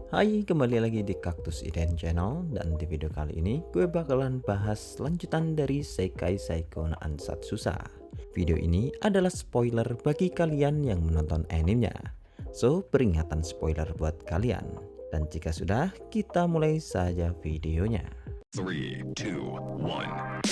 Hai, kembali lagi di Cactus Iden Channel. Dan di video kali ini gue bakalan bahas lanjutan dari Sekai Seiko no Ansatsusa. Video ini adalah spoiler bagi kalian yang menonton animenya. So, peringatan spoiler buat kalian. Dan jika sudah, kita mulai saja videonya. 3, 2, 1.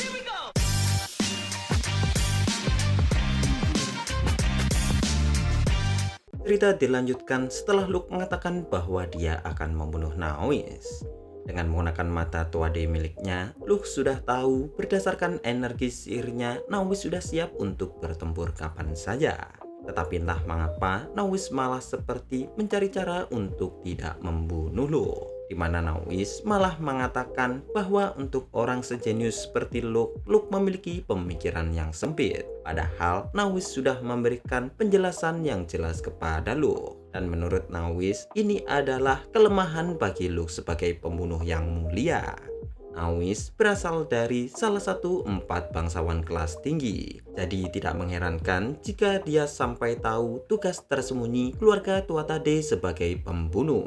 Cerita dilanjutkan setelah Luke mengatakan bahwa dia akan membunuh Naois. Dengan menggunakan mata tuade miliknya, Luke sudah tahu berdasarkan energi sihirnya Naois sudah siap untuk bertempur kapan saja. Tetapi entah mengapa Naois malah seperti mencari cara untuk tidak membunuh Luke. Di mana Naois malah mengatakan bahwa untuk orang sejenius seperti Luke memiliki pemikiran yang sempit. Padahal Naois sudah memberikan penjelasan yang jelas kepada Luke. Dan menurut Naois, ini adalah kelemahan bagi Luke sebagai pembunuh yang mulia. Naois berasal dari salah satu 4 bangsawan kelas tinggi. Jadi tidak mengherankan jika dia sampai tahu tugas tersembunyi keluarga Tuatade sebagai pembunuh.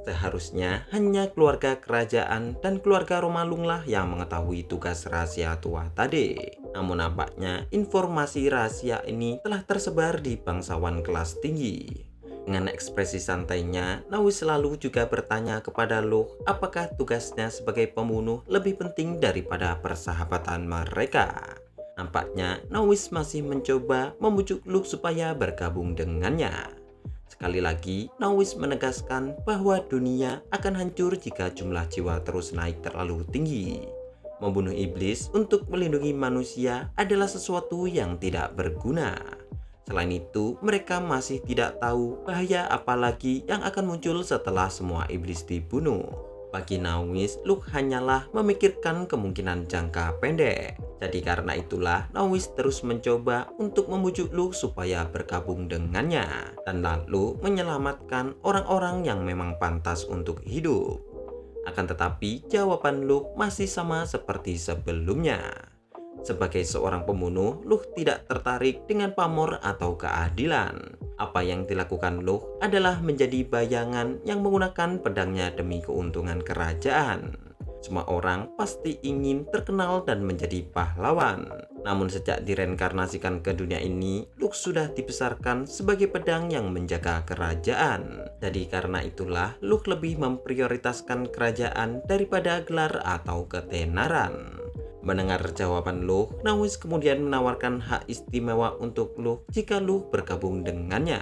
Seharusnya hanya keluarga kerajaan dan keluarga Romalunglah yang mengetahui tugas rahasia Tuatade. Namun nampaknya informasi rahasia ini telah tersebar di bangsawan kelas tinggi. Dengan ekspresi santainya, Naois selalu juga bertanya kepada Luke apakah tugasnya sebagai pembunuh lebih penting daripada persahabatan mereka. Nampaknya Naois masih mencoba membujuk Luke supaya bergabung dengannya. Sekali lagi, Naois menegaskan bahwa dunia akan hancur jika jumlah jiwa terus naik terlalu tinggi. Membunuh iblis untuk melindungi manusia adalah sesuatu yang tidak berguna. Selain itu, mereka masih tidak tahu bahaya apa lagi yang akan muncul setelah semua iblis dibunuh. Bagi Naois, Luke hanyalah memikirkan kemungkinan jangka pendek. Jadi karena itulah Naois terus mencoba untuk membujuk Luke supaya bergabung dengannya dan lalu menyelamatkan orang-orang yang memang pantas untuk hidup. Akan tetapi jawaban Luke masih sama seperti sebelumnya. Sebagai seorang pembunuh, Luke tidak tertarik dengan pamor atau keadilan. Apa yang dilakukan Luke adalah menjadi bayangan yang menggunakan pedangnya demi keuntungan kerajaan. Semua orang pasti ingin terkenal dan menjadi pahlawan. Namun sejak direinkarnasikan ke dunia ini, Luke sudah dibesarkan sebagai pedang yang menjaga kerajaan. Jadi karena itulah Luke lebih memprioritaskan kerajaan daripada gelar atau ketenaran. Mendengar jawaban Luke, Naois kemudian menawarkan hak istimewa untuk Luke jika Luke bergabung dengannya,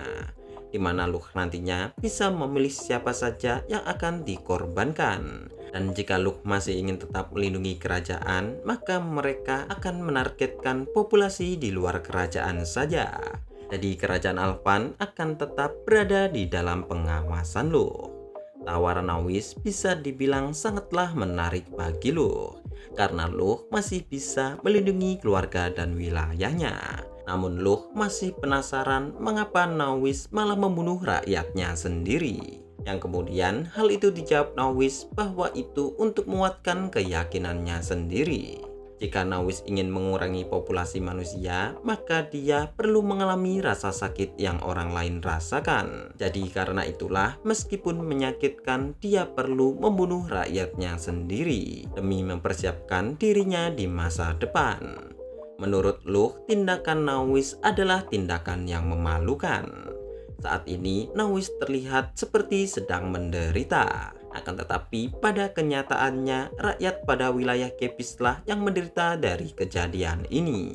di mana Luke nantinya bisa memilih siapa saja yang akan dikorbankan. Dan jika Luke masih ingin tetap melindungi kerajaan, maka mereka akan menargetkan populasi di luar kerajaan saja. Jadi kerajaan Alphan akan tetap berada di dalam pengawasan Luke. Tawaran Naois bisa dibilang sangatlah menarik bagi Luke, karena Luke masih bisa melindungi keluarga dan wilayahnya. Namun Luke masih penasaran mengapa Naois malah membunuh rakyatnya sendiri. Yang kemudian hal itu dijawab Naois bahwa itu untuk menguatkan keyakinannya sendiri. Jika Naois ingin mengurangi populasi manusia, maka dia perlu mengalami rasa sakit yang orang lain rasakan. Jadi karena itulah, meskipun menyakitkan, dia perlu membunuh rakyatnya sendiri demi mempersiapkan dirinya di masa depan. Menurut Luke, tindakan Naois adalah tindakan yang memalukan. Saat ini, Naois terlihat seperti sedang menderita. Akan tetapi pada kenyataannya rakyat pada wilayah Kepislah yang menderita dari kejadian ini.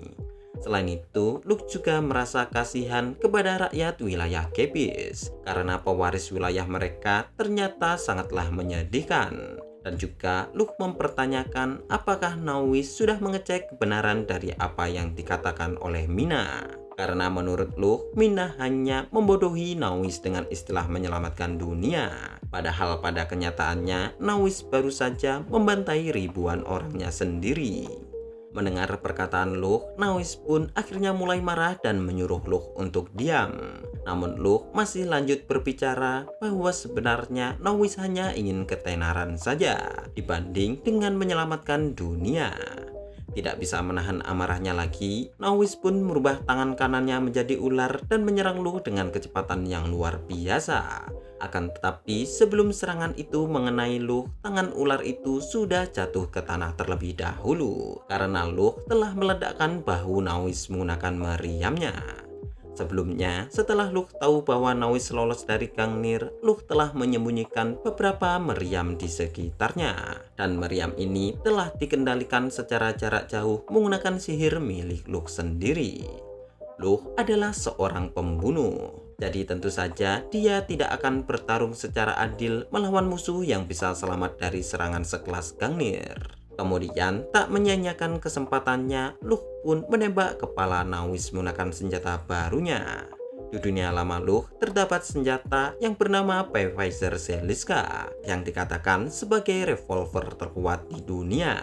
Selain itu, Luke juga merasa kasihan kepada rakyat wilayah Kepis karena pewaris wilayah mereka ternyata sangatlah menyedihkan. Dan juga Luke mempertanyakan apakah Naois sudah mengecek kebenaran dari apa yang dikatakan oleh Mina. Karena menurut Luke, Mina hanya membodohi Naois dengan istilah menyelamatkan dunia. Padahal pada kenyataannya, Naois baru saja membantai ribuan orangnya sendiri. Mendengar perkataan Luke, Naois pun akhirnya mulai marah dan menyuruh Luke untuk diam. Namun Luke masih lanjut berbicara bahwa sebenarnya Naois hanya ingin ketenaran saja dibanding dengan menyelamatkan dunia. Tidak bisa menahan amarahnya lagi, Nawis pun merubah tangan kanannya menjadi ular dan menyerang Luh dengan kecepatan yang luar biasa. Akan tetapi sebelum serangan itu mengenai Luh, tangan ular itu sudah jatuh ke tanah terlebih dahulu karena Luh telah meledakkan bahu Nawis menggunakan meriamnya. Sebelumnya, setelah Luh tahu bahwa Nawis lolos dari Gungnir, Luh telah menyembunyikan beberapa meriam di sekitarnya. Dan meriam ini telah dikendalikan secara jarak jauh menggunakan sihir milik Luh sendiri. Luh adalah seorang pembunuh. Jadi tentu saja dia tidak akan bertarung secara adil melawan musuh yang bisa selamat dari serangan sekelas Gungnir. Kemudian tak menyia-nyiakan kesempatannya, Luh pun menembak kepala Nawis menggunakan senjata barunya. Di dunia lama Luh terdapat senjata yang bernama Pfeiffer Zeliska yang dikatakan sebagai revolver terkuat di dunia,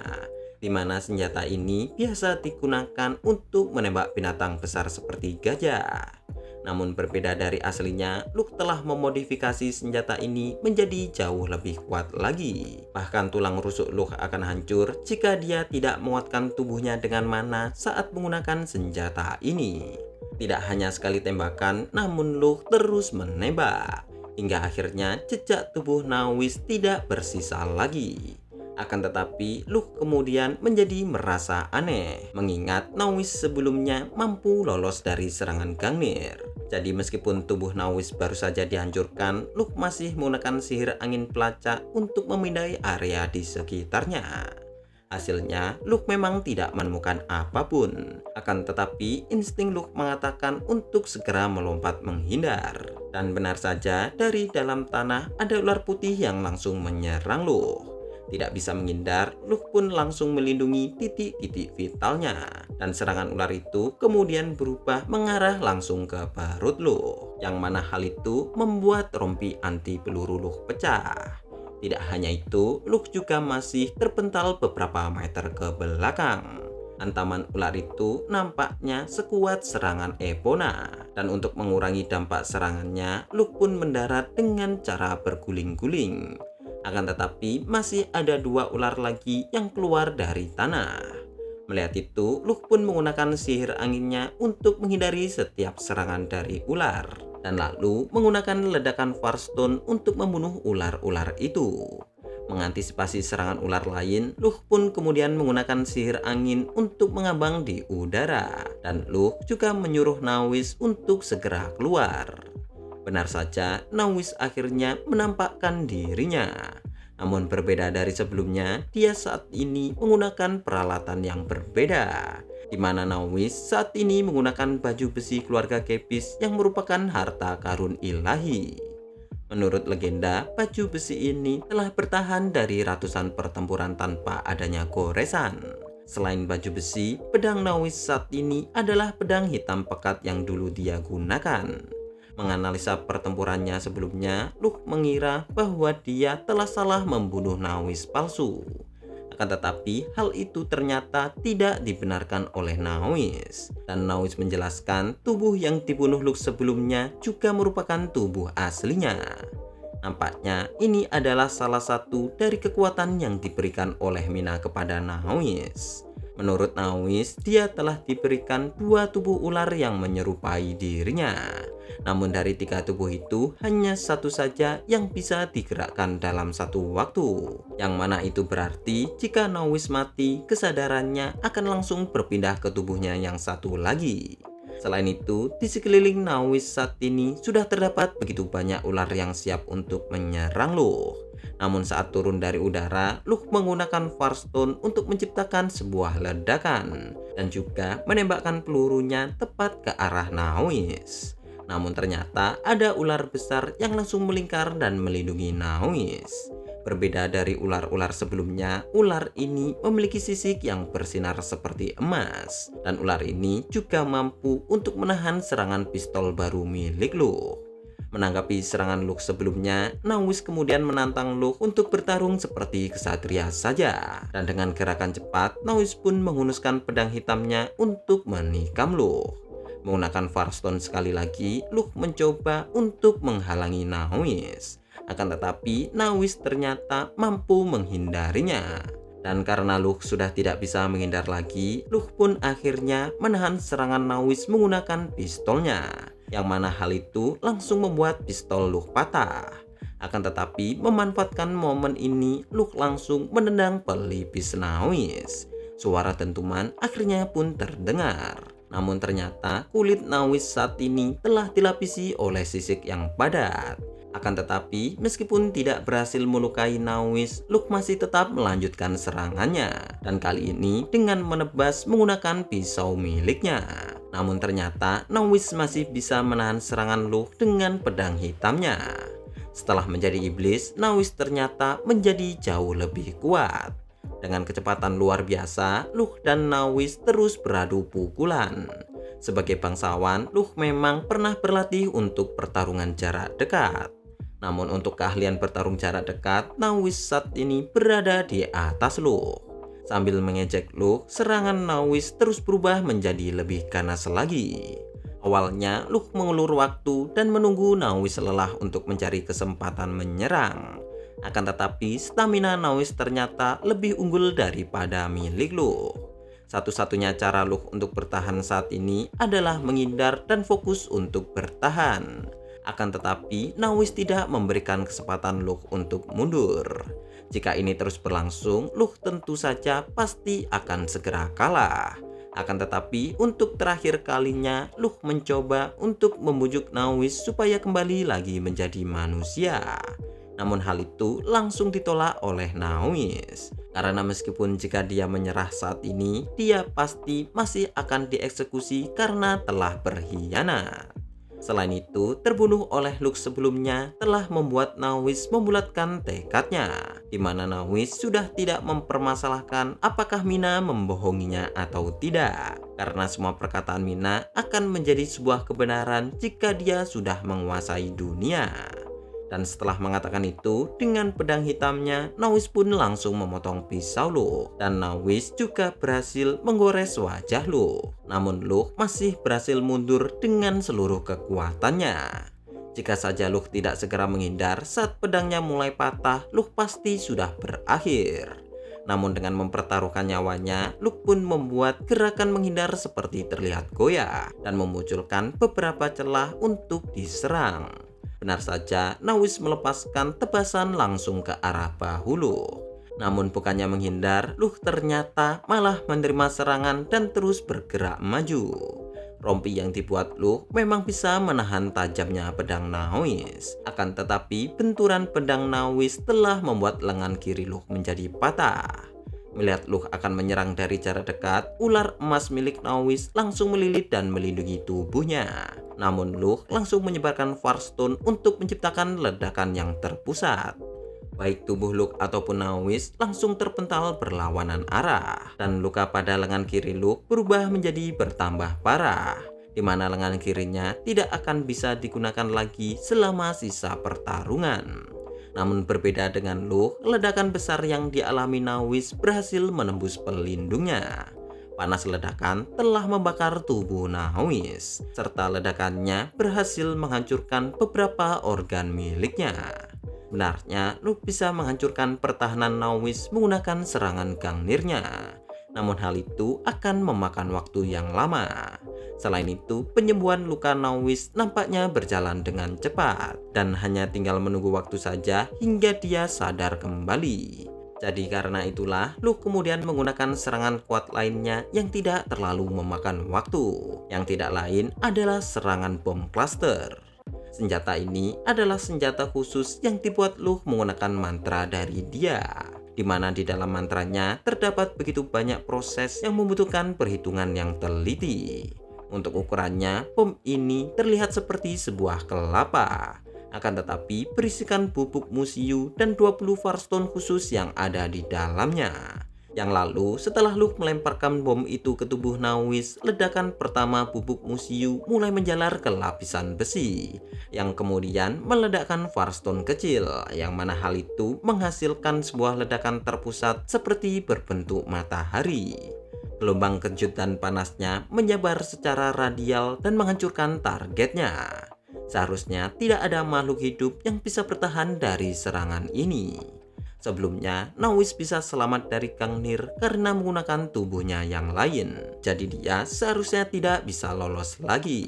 di mana senjata ini biasa digunakan untuk menembak binatang besar seperti gajah. Namun berbeda dari aslinya, Luh telah memodifikasi senjata ini menjadi jauh lebih kuat lagi. Bahkan tulang rusuk Luh akan hancur jika dia tidak menguatkan tubuhnya dengan mana saat menggunakan senjata ini. Tidak hanya sekali tembakan, namun Luh terus menembak hingga akhirnya jejak tubuh Nawis tidak bersisa lagi. Akan tetapi Luh kemudian menjadi merasa aneh mengingat Nawis sebelumnya mampu lolos dari serangan Gungnir. Jadi meskipun tubuh Nawis baru saja dihancurkan, Luh masih menggunakan sihir angin pelacak untuk memindai area di sekitarnya. Hasilnya, Luh memang tidak menemukan apapun. Akan tetapi, insting Luh mengatakan untuk segera melompat menghindar. Dan benar saja, dari dalam tanah ada ular putih yang langsung menyerang Luh. Tidak bisa menghindar, Luh pun langsung melindungi titik-titik vitalnya. Dan serangan ular itu kemudian berubah mengarah langsung ke perut Luh. Yang mana hal itu membuat rompi anti peluru Luh pecah. Tidak hanya itu, Luh juga masih terpental beberapa meter ke belakang. Hantaman ular itu nampaknya sekuat serangan Epona. Dan untuk mengurangi dampak serangannya, Luh pun mendarat dengan cara berguling-guling. Akan tetapi masih ada dua ular lagi yang keluar dari tanah. Melihat itu, Luh pun menggunakan sihir anginnya untuk menghindari setiap serangan dari ular. Dan lalu menggunakan ledakan Firestone untuk membunuh ular-ular itu. Mengantisipasi serangan ular lain, Luh pun kemudian menggunakan sihir angin untuk mengambang di udara. Dan Luh juga menyuruh Nawis untuk segera keluar. Benar saja, Nawis akhirnya menampakkan dirinya. Namun berbeda dari sebelumnya, dia saat ini menggunakan peralatan yang berbeda. Di mana Nawis saat ini menggunakan baju besi keluarga Kepis yang merupakan harta karun ilahi. Menurut legenda, baju besi ini telah bertahan dari ratusan pertempuran tanpa adanya goresan. Selain baju besi, pedang Nawis saat ini adalah pedang hitam pekat yang dulu dia gunakan. Menganalisa pertempurannya sebelumnya, Luh mengira bahwa dia telah salah membunuh Nawis palsu. Akan tetapi hal itu ternyata tidak dibenarkan oleh Nawis. Dan Nawis menjelaskan tubuh yang dibunuh Luh sebelumnya juga merupakan tubuh aslinya. Nampaknya ini adalah salah satu dari kekuatan yang diberikan oleh Mina kepada Nawis. Menurut Nawis, dia telah diberikan dua tubuh ular yang menyerupai dirinya. Namun dari tiga tubuh itu, hanya satu saja yang bisa digerakkan dalam satu waktu. Yang mana itu berarti jika Nawis mati, kesadarannya akan langsung berpindah ke tubuhnya yang satu lagi. Selain itu, di sekeliling Nawis saat ini sudah terdapat begitu banyak ular yang siap untuk menyerang Luh. Namun saat turun dari udara, Luh menggunakan Firestone untuk menciptakan sebuah ledakan dan juga menembakkan pelurunya tepat ke arah Nawis. Namun ternyata ada ular besar yang langsung melingkar dan melindungi Nawis. Berbeda dari ular-ular sebelumnya, ular ini memiliki sisik yang bersinar seperti emas. Dan ular ini juga mampu untuk menahan serangan pistol baru milik Luh. Menanggapi serangan Luh sebelumnya, Nawis kemudian menantang Luh untuk bertarung seperti kesatria saja. Dan dengan gerakan cepat, Nawis pun menghunuskan pedang hitamnya untuk menikam Luh. Menggunakan Firestone sekali lagi, Luh mencoba untuk menghalangi Nawis. Akan tetapi Nawis ternyata mampu menghindarinya. Dan karena Luke sudah tidak bisa menghindar lagi, Luke pun akhirnya menahan serangan Nawis menggunakan pistolnya, yang mana hal itu langsung membuat pistol Luke patah. Akan tetapi memanfaatkan momen ini, Luke langsung menendang pelipis Nawis. Suara dentuman akhirnya pun terdengar. Namun ternyata kulit Nawis saat ini telah dilapisi oleh sisik yang padat. Akan tetapi, meskipun tidak berhasil melukai Nawis, Luke masih tetap melanjutkan serangannya. Dan kali ini dengan menebas menggunakan pisau miliknya. Namun ternyata, Nawis masih bisa menahan serangan Luke dengan pedang hitamnya. Setelah menjadi iblis, Nawis ternyata menjadi jauh lebih kuat. Dengan kecepatan luar biasa, Luke dan Nawis terus beradu pukulan. Sebagai bangsawan, Luke memang pernah berlatih untuk pertarungan jarak dekat. Namun untuk keahlian bertarung jarak dekat, Nawis saat ini berada di atas Luke. Sambil mengejek Luke, serangan Nawis terus berubah menjadi lebih ganas lagi. Awalnya Luke mengulur waktu dan menunggu Nawis lelah untuk mencari kesempatan menyerang. Akan tetapi stamina Nawis ternyata lebih unggul daripada milik Luke. Satu-satunya cara Luke untuk bertahan saat ini adalah menghindar dan fokus untuk bertahan. Akan tetapi Nawis tidak memberikan kesempatan Luke untuk mundur. Jika ini terus berlangsung, Luke tentu saja pasti akan segera kalah. Akan tetapi untuk terakhir kalinya, Luke mencoba untuk membujuk Nawis supaya kembali lagi menjadi manusia. Namun hal itu langsung ditolak oleh Nawis. Karena meskipun jika dia menyerah saat ini, dia pasti masih akan dieksekusi karena telah berkhianat. Selain itu, terbunuh oleh Luke sebelumnya telah membuat Nawis membulatkan tekadnya, di mana Nawis sudah tidak mempermasalahkan apakah Mina membohonginya atau tidak, karena semua perkataan Mina akan menjadi sebuah kebenaran jika dia sudah menguasai dunia. Dan setelah mengatakan itu, dengan pedang hitamnya, Nawis pun langsung memotong pisau Luke. Dan Nawis juga berhasil menggores wajah Luke. Namun Luke masih berhasil mundur dengan seluruh kekuatannya. Jika saja Luke tidak segera menghindar saat pedangnya mulai patah, Luke pasti sudah berakhir. Namun dengan mempertaruhkan nyawanya, Luke pun membuat gerakan menghindar seperti terlihat goyah dan memunculkan beberapa celah untuk diserang. Benar saja, Nawis melepaskan tebasan langsung ke arah bahu Luke. Namun bukannya menghindar, Luke ternyata malah menerima serangan dan terus bergerak maju. Rompi yang dibuat Luke memang bisa menahan tajamnya pedang Nawis. Akan tetapi benturan pedang Nawis telah membuat lengan kiri Luke menjadi patah. Melihat Luke akan menyerang dari jarak dekat, ular emas milik Nawis langsung melilit dan melindungi tubuhnya. Namun Luke langsung menyebarkan Firestone untuk menciptakan ledakan yang terpusat. Baik tubuh Luke ataupun Nawis langsung terpental berlawanan arah. Dan luka pada lengan kiri Luke berubah menjadi bertambah parah, di mana lengan kirinya tidak akan bisa digunakan lagi selama sisa pertarungan. Namun berbeda dengan Luke, ledakan besar yang dialami Nawis berhasil menembus pelindungnya. Panas ledakan telah membakar tubuh Nawis, serta ledakannya berhasil menghancurkan beberapa organ miliknya. Benarnya, Luke bisa menghancurkan pertahanan Nawis menggunakan serangan Gangnirnya. Namun hal itu akan memakan waktu yang lama. Selain itu, penyembuhan luka Nawis nampaknya berjalan dengan cepat dan hanya tinggal menunggu waktu saja hingga dia sadar kembali. Jadi karena itulah, Luke kemudian menggunakan serangan kuat lainnya yang tidak terlalu memakan waktu. Yang tidak lain adalah serangan bom cluster. Senjata ini adalah senjata khusus yang dibuat Luke menggunakan mantra dari dia, di mana di dalam mantranya terdapat begitu banyak proses yang membutuhkan perhitungan yang teliti. Untuk ukurannya, bom ini terlihat seperti sebuah kelapa. Akan tetapi berisikan bubuk musiu dan 20 Firestone khusus yang ada di dalamnya. Yang lalu setelah Luke melemparkan bom itu ke tubuh Nawis, ledakan pertama bubuk musiu mulai menjalar ke lapisan besi, yang kemudian meledakkan Firestone kecil, yang mana hal itu menghasilkan sebuah ledakan terpusat seperti berbentuk matahari. Gelombang kejut dan panasnya menyebar secara radial dan menghancurkan targetnya. Seharusnya tidak ada makhluk hidup yang bisa bertahan dari serangan ini. Sebelumnya, Nawis bisa selamat dari Gangnir karena menggunakan tubuhnya yang lain. Jadi dia seharusnya tidak bisa lolos lagi.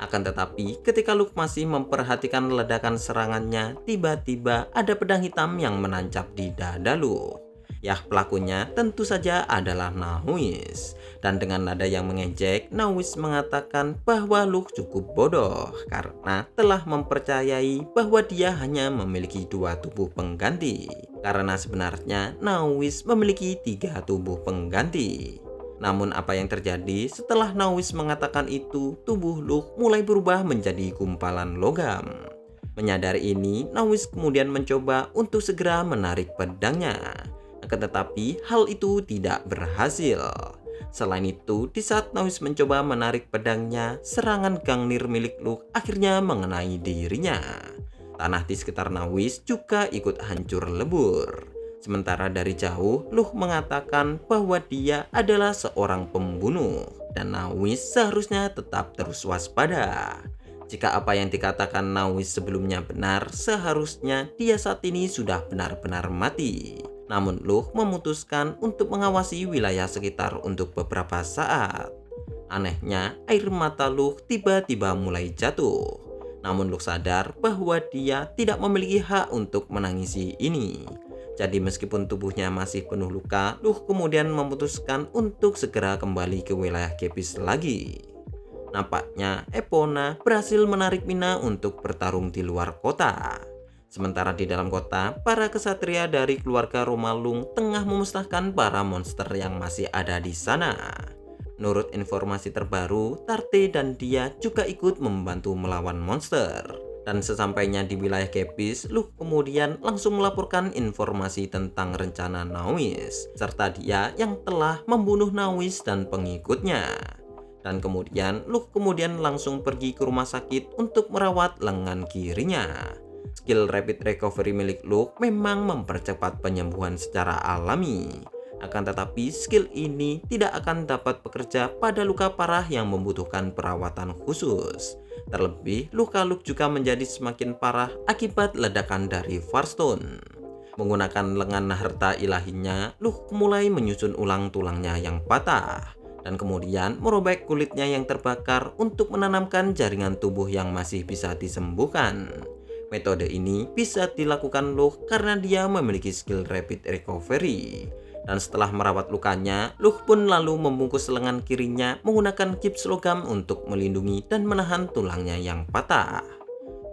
Akan tetapi, ketika Luke masih memperhatikan ledakan serangannya, tiba-tiba ada pedang hitam yang menancap di dada Luke. Yah, pelakunya tentu saja adalah Nawis. Dan dengan nada yang mengejek, Nawis mengatakan bahwa Luke cukup bodoh karena telah mempercayai bahwa dia hanya memiliki 2 tubuh pengganti. Karena sebenarnya Nawis memiliki 3 tubuh pengganti. Namun apa yang terjadi setelah Nawis mengatakan itu, tubuh Luke mulai berubah menjadi gumpalan logam. Menyadari ini, Nawis kemudian mencoba untuk segera menarik pedangnya. Akan tetapi hal itu tidak berhasil. Selain itu, di saat Nawis mencoba menarik pedangnya, serangan Gangnir milik Luke akhirnya mengenai dirinya. Tanah di sekitar Nawis juga ikut hancur lebur. Sementara dari jauh, Luke mengatakan bahwa dia adalah seorang pembunuh dan Nawis seharusnya tetap terus waspada. Jika apa yang dikatakan Nawis sebelumnya benar, seharusnya dia saat ini sudah benar-benar mati. Namun Luke memutuskan untuk mengawasi wilayah sekitar untuk beberapa saat. Anehnya, air mata Luke tiba-tiba mulai jatuh. Namun Luke sadar bahwa dia tidak memiliki hak untuk menangisi ini. Jadi meskipun tubuhnya masih penuh luka, Luke kemudian memutuskan untuk segera kembali ke wilayah Gepis lagi. Nampaknya Epona berhasil menarik Mina untuk bertarung di luar kota. Sementara di dalam kota, para kesatria dari keluarga Romalung tengah memusnahkan para monster yang masih ada di sana. Menurut informasi terbaru, Tarte dan dia juga ikut membantu melawan monster. Dan sesampainya di wilayah Gepis, Luke kemudian langsung melaporkan informasi tentang rencana Nawis, serta dia yang telah membunuh Nawis dan pengikutnya. Dan kemudian Luke langsung pergi ke rumah sakit untuk merawat lengan kirinya. Skill Rapid Recovery milik Luke memang mempercepat penyembuhan secara alami. Akan tetapi skill ini tidak akan dapat bekerja pada luka parah yang membutuhkan perawatan khusus. Terlebih, luka Luke juga menjadi semakin parah akibat ledakan dari Firestone. Menggunakan lengan harta ilahinya, Luke mulai menyusun ulang tulangnya yang patah. Dan kemudian merobek kulitnya yang terbakar untuk menanamkan jaringan tubuh yang masih bisa disembuhkan. Metode ini bisa dilakukan Luke karena dia memiliki skill Rapid Recovery. Dan setelah merawat lukanya, Luke pun lalu membungkus lengan kirinya menggunakan gips logam untuk melindungi dan menahan tulangnya yang patah.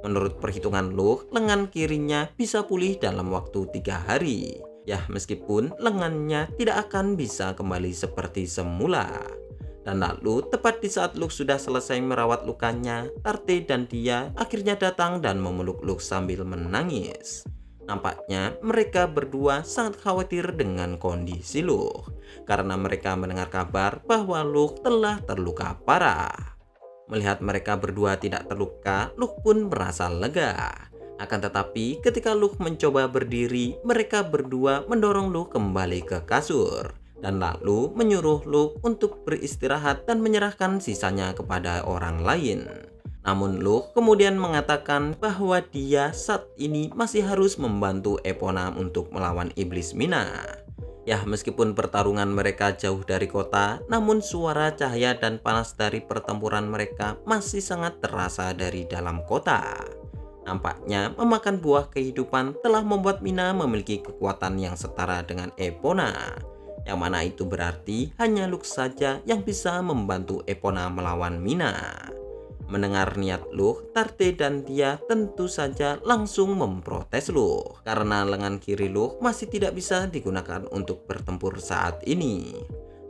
Menurut perhitungan Luke, lengan kirinya bisa pulih dalam waktu 3 hari. Ya, meskipun lengannya tidak akan bisa kembali seperti semula. Dan lalu, tepat di saat Luke sudah selesai merawat lukanya, Tarte dan dia akhirnya datang dan memeluk Luke sambil menangis. Nampaknya mereka berdua sangat khawatir dengan kondisi Luke, karena mereka mendengar kabar bahwa Luke telah terluka parah. Melihat mereka berdua tidak terluka, Luke pun merasa lega. Akan tetapi, ketika Luke mencoba berdiri, mereka berdua mendorong Luke kembali ke kasur. Dan lalu menyuruh Luke untuk beristirahat dan menyerahkan sisanya kepada orang lain. Namun Luke kemudian mengatakan bahwa dia saat ini masih harus membantu Epona untuk melawan iblis Mina. Ya, meskipun pertarungan mereka jauh dari kota, namun suara cahaya dan panas dari pertempuran mereka masih sangat terasa dari dalam kota. Nampaknya memakan buah kehidupan telah membuat Mina memiliki kekuatan yang setara dengan Epona. Yang mana itu berarti hanya Luke saja yang bisa membantu Epona melawan Mina. Mendengar niat Luke, Tarte dan dia tentu saja langsung memprotes Luke karena lengan kiri Luke masih tidak bisa digunakan untuk bertempur saat ini.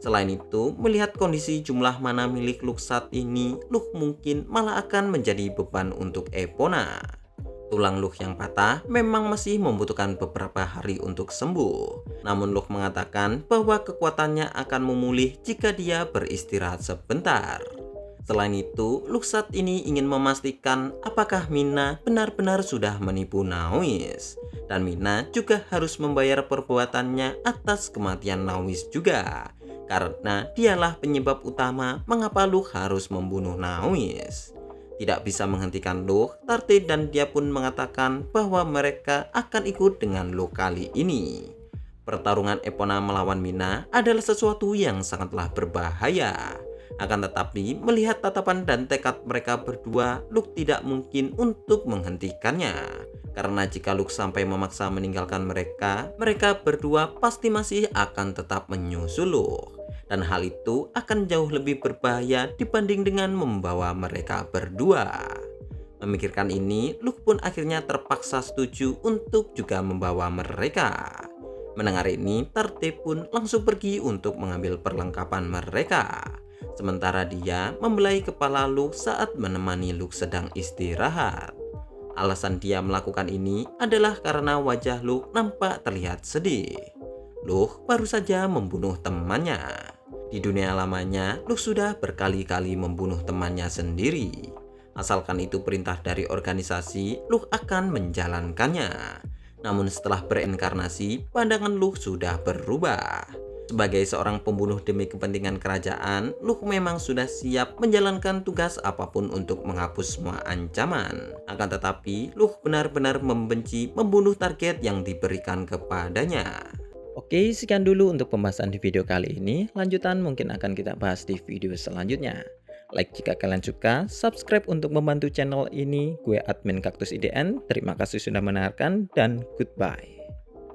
Selain itu, melihat kondisi jumlah mana milik Luke saat ini, Luke mungkin malah akan menjadi beban untuk Epona. Tulang Luke yang patah memang masih membutuhkan beberapa hari untuk sembuh. Namun Luke mengatakan bahwa kekuatannya akan memulih jika dia beristirahat sebentar. Selain itu, Luke saat ini ingin memastikan apakah Mina benar-benar sudah menipu Nawis. Dan Mina juga harus membayar perbuatannya atas kematian Nawis juga. Karena dialah penyebab utama mengapa Luke harus membunuh Nawis. tidak bisa menghentikan Luke, Tarte dan dia pun mengatakan bahwa mereka akan ikut dengan Luke kali ini. Pertarungan Epona melawan Mina adalah sesuatu yang sangatlah berbahaya. Akan tetapi, melihat tatapan dan tekad mereka berdua, Luke tidak mungkin untuk menghentikannya. Karena jika Luke sampai memaksa meninggalkan mereka, mereka berdua pasti masih akan tetap menyusul Luke. Dan hal itu akan jauh lebih berbahaya dibanding dengan membawa mereka berdua. Memikirkan ini, Luke pun akhirnya terpaksa setuju untuk juga membawa mereka. Mendengar ini, Tarte pun langsung pergi untuk mengambil perlengkapan mereka. Sementara dia membelai kepala Luke saat menemani Luke sedang istirahat. Alasan dia melakukan ini adalah karena wajah Luke nampak terlihat sedih. Luke baru saja membunuh temannya. Di dunia lamanya, Luke sudah berkali-kali membunuh temannya sendiri. Asalkan itu perintah dari organisasi, Luke akan menjalankannya. Namun setelah berinkarnasi, pandangan Luke sudah berubah. Sebagai seorang pembunuh demi kepentingan kerajaan, Luke memang sudah siap menjalankan tugas apapun untuk menghapus semua ancaman. Akan tetapi, Luke benar-benar membenci membunuh target yang diberikan kepadanya. Oke, sekian dulu untuk pembahasan di video kali ini. Lanjutan mungkin akan kita bahas di video selanjutnya. Like jika kalian suka, subscribe untuk membantu channel ini. Gue admin Kaktus IDN. Terima kasih sudah mendengarkan dan goodbye.